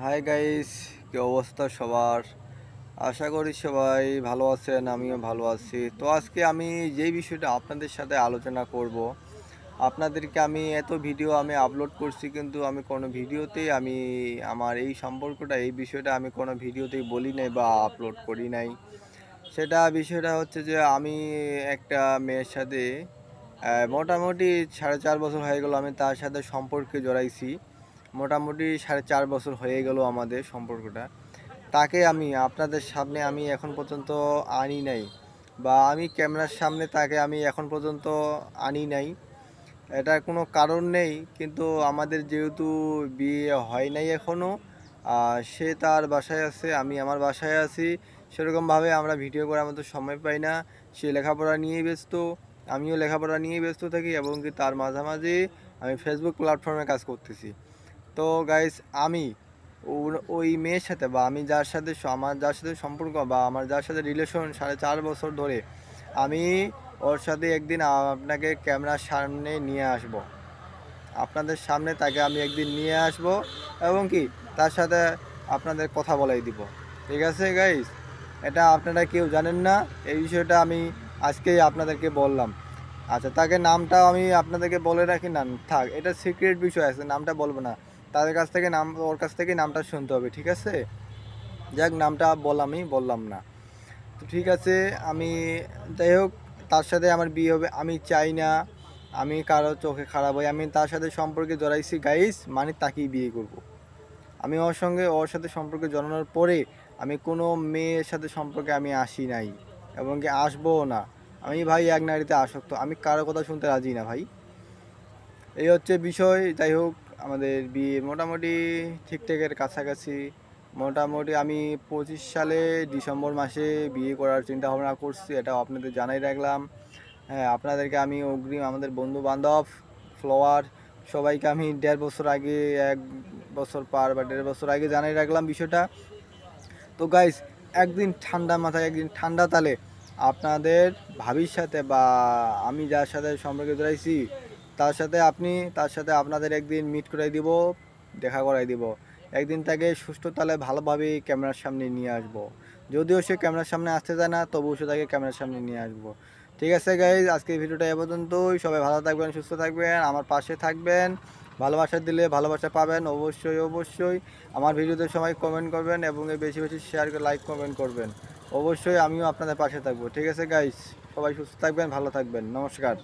Hi guys, কি অবস্থা সবার? আশা করি সবাই ভালো আছেন, আমিও ভালো আছি। তো আজকে আমি যেই বিষয়টা আপনাদের সাথে আলোচনা করব, আপনাদেরকে আমি এত ভিডিও আমি আপলোড করছি, কিন্তু আমি কোনো ভিডিওতেই আমি আমার এই সম্পর্কটা, এই বিষয়টা আমি কোনো ভিডিওতেই বলি নাই বা আপলোড করি নাই। বিষয়টা হচ্ছে যে আমি একটা মেয়ের সাথে মোটামুটি 4.5 বছর হয়ে গেল আমি তার সাথে সম্পর্কে জড়াইছি। মোটামুটি 4.5 বছর হয়ে গেল আমাদের সম্পর্কটা। তাকে আমি আপনাদের সামনে আমি এখন পর্যন্ত আনি নাই, বা আমি ক্যামেরার সামনে তাকে আমি এখন পর্যন্ত আনি নাই। এটার কোনো কারণ নেই, কিন্তু আমাদের যেহেতু বিয়ে হয় নাই এখনও, সে তার বাসায় আছে, আমি আমার বাসায় আছি। সেরকমভাবে আমরা ভিডিও করার মতো সময় পাই না। সে লেখাপড়া নিয়েই ব্যস্ত, আমিও লেখাপড়া নিয়েই ব্যস্ত থাকি, এবং কি তার মাঝামাঝি আমি ফেসবুক প্ল্যাটফর্মে কাজ করতেছি। তো গাইস, আমি ওই মেয়ের সাথে, বা আমি আমার যার সাথে সম্পর্ক, বা আমার যার সাথে রিলেশন 4.5 বছর ধরে, আমি ওর সাথে একদিন আপনাকে ক্যামেরার সামনে নিয়ে আসব। আপনাদের সামনে তাকে আমি একদিন নিয়ে আসব, এবং কি তার সাথে আপনাদের কথা বলাই দিব। ঠিক আছে গাইস? এটা আপনারা কেউ জানেন না, এই বিষয়টা আমি আজকেই আপনাদেরকে বললাম। আচ্ছা, তাকে নামটাও আমি আপনাদেরকে বলে রাখি, না থাক, এটা সিক্রেট বিষয় আছে, নামটা বলবো না। তাদের কাছ থেকে ওর কাছ থেকে নামটা শুনতে হবে, ঠিক আছে? যাক, নামটা আমি বললাম না। তো ঠিক আছে, আমি যাই হোক, তার সাথে আমার বিয়ে হবে আমি চাই না। আমি কারো চোখে খারাপ হই, আমি তার সাথে সম্পর্কে জড়াইছি গাইস, মানে তাকেই বিয়ে করব। আমি ওর সাথে সম্পর্কে জড়ানোর পরে আমি কোনো মেয়ের সাথে সম্পর্কে আমি আসি নাই, এবং কি আসবোও না। আমি ভাই এক নারীতে আসক্ত, আমি কারো কথা শুনতে রাজি না ভাই। এই হচ্ছে বিষয়। যাই হোক, আমাদের বিয়ে মোটামুটি ঠিকঠাকের কাছাকাছি। মোটামুটি আমি 25 সালে ডিসেম্বর মাসে বিয়ে করার চিন্তা ভাবনা করছি, এটাও আপনাদের জানাই রাখলাম। হ্যাঁ, আপনাদেরকে আমি অগ্রিম, আমাদের বন্ধু বান্ধব, ফলোয়ার, সবাইকে আমি 1.5 বছর আগে, 1 বছর পার বা 1.5 বছর আগে জানাই রাখলাম বিষয়টা। তো গাইস, একদিন ঠান্ডা মাথায়, একদিন ঠান্ডা তালে আপনাদের ভাবির সাথে, বা আমি যার সাথে সম্পর্কে জড়াইছি তার সাথে আপনাদের একদিন মিট করাই দিব, দেখা করাই দিব। একদিন তাকে সুষ্ঠু তালে ভালোভাবে ক্যামেরার সামনে নিয়ে আসব। যদিও সে ক্যামেরার সামনে আসতে চায় না, তবুও সে তাকে ক্যামেরার সামনে নিয়ে আসবো। ঠিক আছে গাইজ, আজকের ভিডিওটা এ পর্যন্তই। সবাই ভালো থাকবেন, সুস্থ থাকবেন, আমার পাশে থাকবেন। ভালোবাসা দিলে ভালোবাসা পাবেন, অবশ্যই অবশ্যই। আমার ভিডিওতে সবাই কমেন্ট করবেন, এবং বেশি বেশি শেয়ার করে লাইক কমেন্ট করবেন। অবশ্যই আমিও আপনাদের পাশে থাকবো। ঠিক আছে গাইস, সবাই সুস্থ থাকবেন, ভালো থাকবেন, নমস্কার।